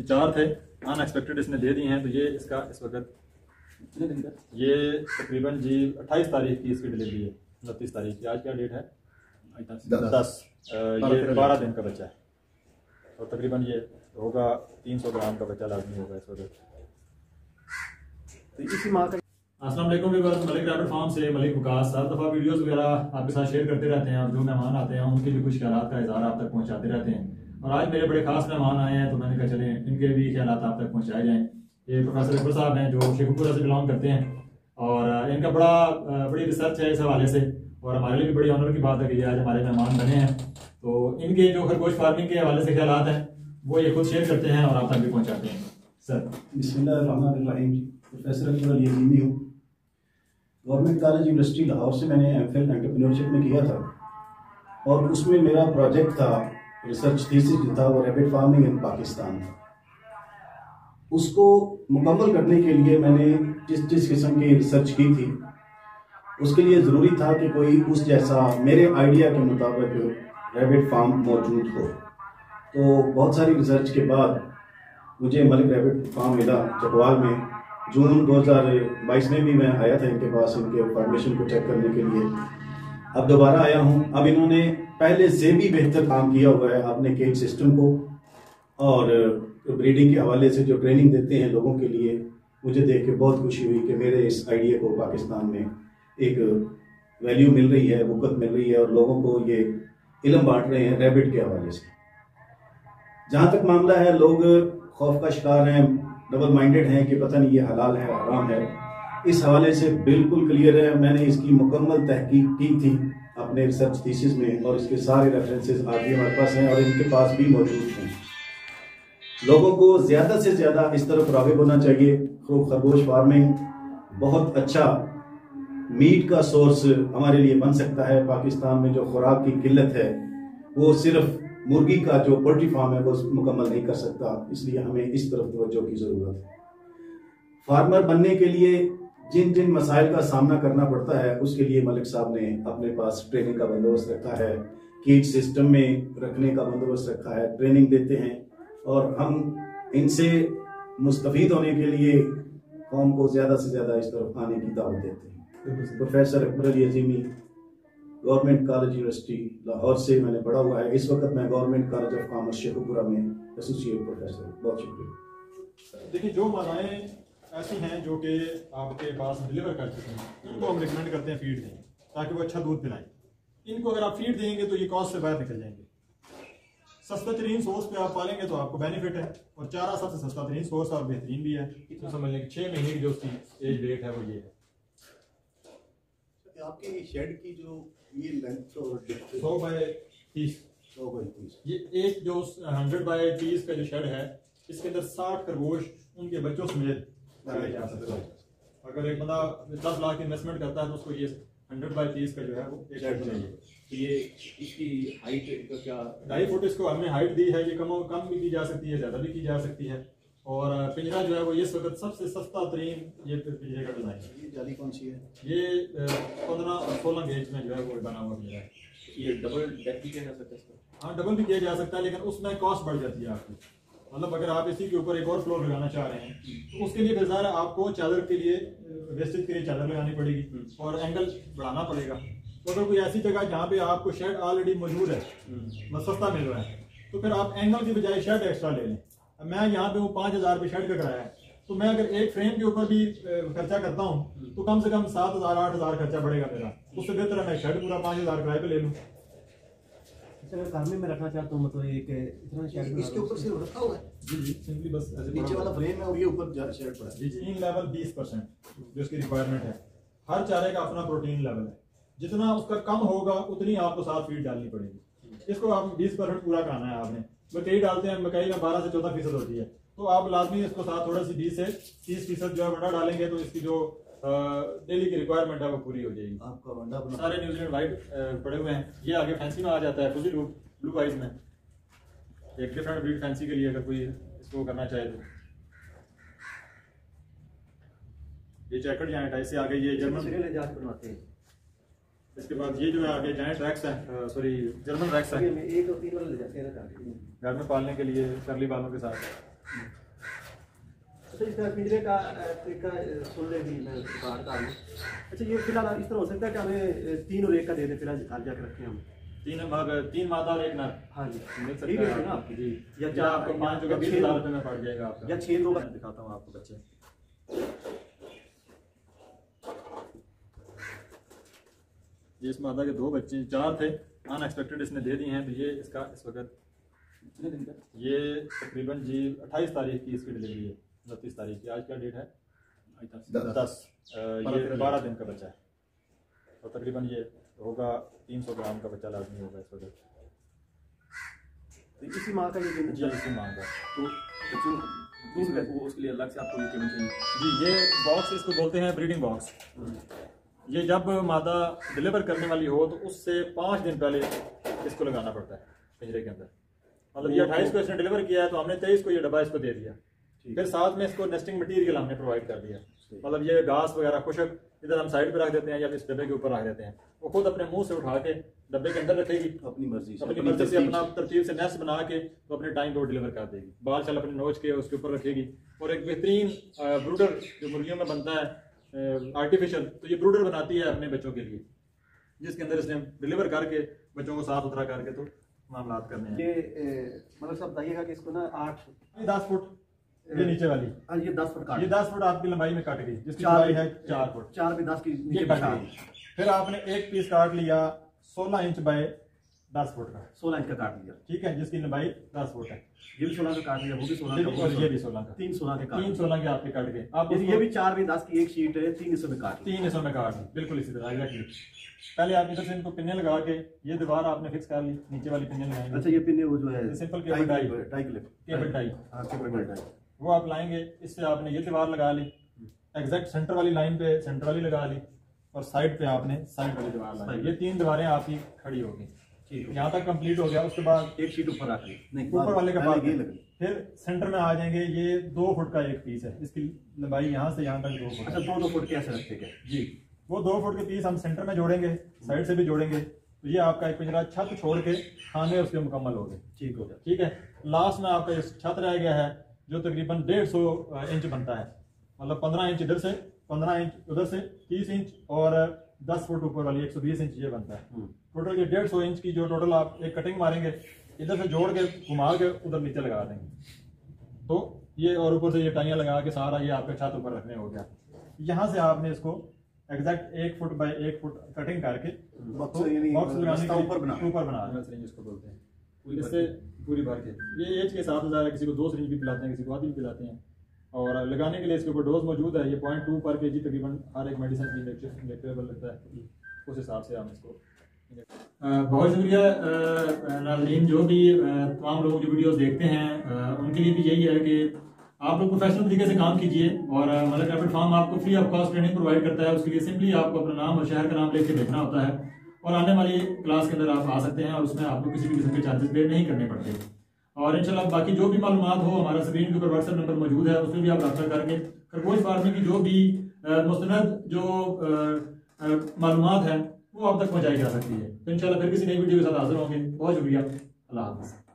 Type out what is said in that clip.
4 थे, अनएक्सपेक्टेड इसने दे दिए हैं। तो ये इसका इस वक्त कितने दिन का, ये तकरीबन जी 28 तारीख की इसकी डिलीवरी है, 29 तारीख की। आज क्या डेट है? 10। ये 12 दिन का बच्चा है और तकरीबन ये होगा 300 ग्राम का बच्चा लाजमी होगा इस वक्त। तो इसी माह का अस्सलाम वालेकुम व्यूअर्स, मलिक रैबिट फार्म से मलिक वकास हर दफ़ा वीडियोस वगैरह आपके साथ शेयर करते रहते हैं और जो मेहमान आते हैं उनके भी कुछ ख्यालात का इज़हार आप तक पहुंचाते रहते हैं। और आज मेरे बड़े खास मेहमान आए हैं तो मैंने कहा चलें इनके भी ख्यालात आप तक पहुंचाए जाएँ। ये प्रोफेसर अकबर साहब हैं जो शेखुपुरा से बिलोंग करते हैं और इनका बड़ी रिसर्च है इस हवाले से और हमारे लिए भी बड़ी ऑनर की बात है कि आज हमारे मेहमान बने हैं। तो इनके जो खरगोश फार्मिंग के हवाले से ख्यालात हैं वो ये खुद शेयर करते हैं और आप तक भी पहुँचाते हैं। सर बिस्मिल्लाहिर्रहमानिर्रहीम, प्रोफेसर अकबर यजीमी हूँ। गवर्नमेंट कॉलेज यूनिवर्सिटी लाहौर से मैंने एमफिल एंटरप्रेन्योरशिप में किया था और उसमें मेरा प्रोजेक्ट था, रिसर्च थीसिस जो था वो रैबिट फार्मिंग इन पाकिस्तान था। उसको मुकम्मल करने के लिए मैंने जिस किस्म की रिसर्च की थी उसके लिए ज़रूरी था कि कोई उस जैसा मेरे आइडिया के मुताबिक रैबिट फार्म मौजूद हो। तो बहुत सारी रिसर्च के बाद मुझे मलिक रैबिट फार्म मिला चकवाल में। जून 2022 में भी मैं आया था इनके पास इनके फॉर्मेशन को चेक करने के लिए। अब दोबारा आया हूँ। अब इन्होंने पहले से भी बेहतर काम किया हुआ है अपने केज सिस्टम को और ब्रीडिंग के हवाले से जो ट्रेनिंग देते हैं लोगों के लिए। मुझे देख के बहुत खुशी हुई कि मेरे इस आइडिया को पाकिस्तान में एक वैल्यू मिल रही है, वक़्त मिल रही है और लोगों को ये इल्म बांट रहे हैं रैबिट के हवाले से। जहाँ तक मामला है, लोग खौफ का शिकार हैं, डबल माइंडेड हैं कि पता नहीं ये हलाल है हराम है। इस हवाले से बिल्कुल क्लियर है। मैंने इसकी मुकम्मल तहकीक की थी अपने रिसर्च थीसिस में और इसके सारे रेफरेंसेस आज भी हमारे पास हैं और इनके पास भी मौजूद हैं। लोगों को ज़्यादा से ज़्यादा इस तरफ राग़िब होना चाहिए। खरगोश फार्मिंग बहुत अच्छा मीट का सोर्स हमारे लिए बन सकता है। पाकिस्तान में जो खुराक की किल्लत है वो सिर्फ मुर्गी का जो पोल्ट्री फार्म है वो मुकम्मल नहीं कर सकता, इसलिए हमें इस तरफ तवज्जो की ज़रूरत है। फार्मर बनने के लिए जिन जिन मसाइल का सामना करना पड़ता है उसके लिए मलिक साहब ने अपने पास ट्रेनिंग का बंदोबस्त रखा है, कीट सिस्टम में रखने का बंदोबस्त रखा है, ट्रेनिंग देते हैं और हम इनसे मुस्तफ़ीद होने के लिए कौम को ज़्यादा से ज़्यादा इस तरफ आने की दावत देते हैं। Professor Akbar Yazimi, government college university Lahore से मैंने पढ़ा हुआ है। इस वक्त मैं government college of commerce Sheikhupura में एसोसिएट प्रोफेसर। बहुत शुक्रिया। देखिए, जो मालाएँ ऐसी हैं जो कि आपके पास डिलीवर कर चुके हैं इनको हम रिकमेंड करते हैं फीड दें ताकि वो अच्छा दूध पिलाएं। इनको अगर आप फीड देंगे तो ये कॉस्ट से बाहर निकल जाएंगे। सस्ता तरीन सोर्स पे आप पालेंगे तो आपको बेनिफिट है और चारा सबसे सस्ता तरीन सोर्स और बेहतरीन भी है। तो समझ लें कि 6 महीने की जो उसकी एज डेट है वो ये है। आपके शेड की जो ये लेंथ और 100 बाय 30 ये एक जो 100 बाय 30 का जो शेड है इसके अंदर 60 खरगोश उनके बच्चों समेत लगाए जा सकते हैं। अगर एक बंदा 10 लाख इन्वेस्टमेंट करता है तो उसको ये 100 बाय 30 का जो है वो एक शेड चाहिए। तो ये इसकी हाइट का क्या? 2.5 फुट इसको हमने हाइट दी है। ये कम भी की जा सकती है, ज़्यादा भी की जा सकती है। और पिंजरा जो है वो इस वक्त सबसे सस्ता तरीन ये पिंजरे का डिज़ाइन है। ये जाली कौन सी है? ये 15 और 16 गेज में जो है वो बना हुआ पिंजरा है। ये डबल डेक भी किया जा सकता है इसका? हाँ, डबल भी किया जा सकता है लेकिन उसमें कॉस्ट बढ़ जाती है आपकी। मतलब अगर आप इसी के ऊपर एक और फ्लोर लगाना चाह रहे हैं तो उसके लिए फिर ज़रा आपको चादर के लिए वेस्टेज के लिए चादर लगानी पड़ेगी और एंगल बढ़ाना पड़ेगा। तो अगर कोई ऐसी जगह जहाँ पे आपको शेड ऑलरेडी मौजूद है, मतलब सस्ता मिल रहा है, तो फिर आप एंगल की बजाय शेड एक्स्ट्रा ले लें। मैं यहाँ पे वो 5000 रुपये शेड का कराया है, तो मैं अगर एक फ्रेम के ऊपर भी खर्चा करता हूँ तो कम से कम 7000 8000 खर्चा बढ़ेगा मेरा। उससे बेहतर है मैं शेड पूरा 5000 किराए पे ले लूँ। अगर कार्मी में रखना चाहता हूँ मतलब एक इतना शेड इसके ऊपर सिर्फ रखा हुआ है? जी, सिंपली बस नीचे वाला फ्रेम है और ये ऊपर शेड पड़ा है। जी, इन लेवल 20% जो इसकी रिक्वायरमेंट है। हर चारे का अपना प्रोटीन लेवल है, जितना उसका कम होगा उतनी आपको 7 फीड डालनी पड़ेगी। इसको आप 20% पूरा कराना है आपने। मकई डालते हैं, मकई में 12 से 14% होती है, तो आप लाजमी इसको साथ थोड़ा सी 20 से 30% जो है वंडा डालेंगे तो इसकी जो डेली की रिक्वायरमेंट है वो पूरी हो जाएगी। आपका वंडा सारे न्यूजीलैंड वाइट पड़े हुए हैं। ये आगे फैंसी में आ जाता है, फुजी ब्लू आइज में एक डिफरेंट ब्रीड फैंसी के लिए अगर कोई इसको करना चाहे तो। ये चेकर्ड जायंट है, इससे आगे ये जर्मन जांच बनवाते हैं। इसके बाद ये जो है आगे जायंट रैक्स है, सॉरी जर्मन रैक्स है। एक और 3 वाले ले जाते हैं ना घर में पालने के लिए करली बालों के साथ। अच्छा, इसका पिंजरे का तरीका सुन ले भी मैं बाहर का हूँ। अच्छा, ये फिलहाल इस तरह हो सकता है कि हमें 3 और 1 का दे दे, फिलहाल निकाल जाकर रखें हम। 3 मादा और 1 नर। हाँ जी, मिल ठीक है सकता ना है आपकी जी। या या आपको 5 या 20,000 रुपये में पड़ जाएगा आपका। या 6 लोग। मैं दिखाता हूँ आपको बच्चे। ये इस मादा के 2 बच्चे 4 थे, अनएक्सपेक्टेड इसने दे दिए हैं। तो ये इसका इस वक्त कितने दिन का, ये तकरीबन जी 28 तारीख की इसकी डिलीवरी है, 29 तारीख की। आज क्या डेट है? 10। ये 12 दिन का बच्चा है और तकरीबन ये होगा 300 ग्राम का बच्चा लाजमी होगा इस वक्त। तो इसी माँ का ये दिन जी इसी माँ का। तो उसके लिए अलग से आपको ये पेमेंट चाहिए? जी, ये बॉक्स इसको बोलते हैं ब्रीडिंग बॉक्स। ये जब मादा डिलीवर करने वाली हो तो उससे 5 दिन पहले इसको लगाना पड़ता है पिंजरे के अंदर। मतलब ये 28 को इसने डिलीवर किया है तो हमने 23 को ये डब्बा इसको दे दिया। फिर साथ में इसको नेस्टिंग मटेरियल हमने प्रोवाइड कर दिया। मतलब ये घास वगैरह खुशक इधर हम साइड पे रख देते हैं या इस डब्बे के ऊपर रख देते हैं। वो खुद अपने मुंह से उठा के डब्बे के अंदर रखेगी, अपनी मर्जी से अपना तरतीब से नेस्ट बना के तो अपने टाइम पे वो डिलीवर कर देगी। बाल शाल अपने नोच के उसके ऊपर रखेगी। और एक बेहतरीन ब्रूडर जो मुर्गियों में बनता है आर्टिफिशियल, तो ये ब्रूडर बनाती है अपने बच्चों के लिए, जिसके अंदर इसने डिलीवर करके बच्चों को साफ सुथरा करके तो मामला करने हैं। ये मतलब सब बताइएगा कि इसको ना 10 फुट ये नीचे वाली, ये 10 फुट काट, ये 10 फुट आपकी लंबाई में काट गई, जिसकी लंबाई है 4 फुट। 4 बाई 10 की ये नीचे कट काट गई। फिर आपने एक पीस काट लिया 16 इंच बाय 10 फुट का, 16 इंच का काट लिया, ठीक है, जिसकी लंबाई 10 फुट है। ये भी 16 का काट लिया, वो भी 16 और का, ये भी 16 का, 3 16 के काट, 3 16 के आपके कट गए। आप ये भी 4 बाई 10 की एक शीट है, 3 हिस्सों में काट ली, 3 हिस्सों में काट ली, बिल्कुल इसी तरह एग्जैक्टली। पहले आप इधर से इनको पिन्ने लगा के ये दीवार आपने फिक्स कर ली, नीचे वाली पिन्ने लगाएंगे। अच्छा, ये पिन्ने वो जो है simple cable tie, tie clip, cable tie, हां केबल टाई, वो आप लाएंगे। इससे आपने ये दीवार लगा ली, एग्जैक्ट सेंटर वाली लाइन पे सेंटर वाली लगा ली, और साइड पे आपने साइड वाली दीवार लगाई। ये 3 दीवारें आपकी खड़ी होगी। ठीक है, यहाँ तक कंप्लीट हो गया। उसके बाद एक शीट ऊपर रख ली, नहीं ऊपर वाले के बाद ये लगी। फिर सेंटर में आ जाएंगे। ये 2 फुट का एक पीस है, इसकी लंबाई यहाँ से यहाँ तक 2 फुट। अच्छा, 2 फुट कैसे रखते हैं जी, वो 2 फुट के पीस हम सेंटर में जोड़ेंगे, साइड से भी जोड़ेंगे। तो ये आपका एक पिंजरा छत छोड़ के खाने उसके मुकम्मल हो गए। ठीक हो गया। ठीक है, लास्ट में आपका छत रह गया है जो तकरीबन 150 इंच बनता है। मतलब 15 इंच इधर से, 15 इंच उधर से, 30 इंच और 10 फुट ऊपर वाली 120 इंच ये बनता है। टोटल ये 150 इंच की जो टोटल आप एक कटिंग मारेंगे, इधर से जोड़ के घुमा के उधर नीचे लगा देंगे तो ये, और ऊपर से ये टाइयां लगा के सारा ये आपका छत ऊपर रखने हो गया। यहाँ से आपने इसको exact 1 foot by 1 foot cutting करके बॉक्स लगाने के ऊपर बना सिरिंज इसको बोलते हैं। इससे पूरी भर के ये एज के हिसाब से ज़्यादा, किसी को 2 सिरिंज भी पिलाते हैं, किसी को आधी भी पिलाते हैं। और लगाने के लिए इसके ऊपर डोज मौजूद है। ये 0.2 पर केजी तकरीबन हर एक मेडिसिन की इंजेक्टेबल लगता है, उस हिसाब से हम इसको। बहुत शुक्रिया नाज़रीन, जो भी तमाम लोग जो वीडियोस देखते हैं उनके लिए भी यही है कि आप लोग प्रोफेशनल तरीके से काम कीजिए। और मदर कैपिटल फार्म आपको free of cost training provide करता है। उसके लिए सिंपली आपको अपना नाम और शहर का नाम लेके देखना होता है, और आने वाली क्लास के अंदर आप आ सकते हैं और उसमें आपको किसी भी किस्म के चार्जेस पे नहीं करने पड़ते। और इंशाल्लाह बाकी जो भी मालूमात हो, हमारा स्क्रीन के ऊपर व्हाट्सएप नंबर मौजूद है, उसमें भी आप रब्ता करके खरगोश फार्मिंग की जो भी मुस्तनद जो मालूमात है वो आप तक पहुंचाई जा सकती है। तो इंशाल्लाह फिर किसी नई वीडियो के साथ हाजिर होंगे। बहुत शुक्रिया, अल्लाह हाफ़िज़।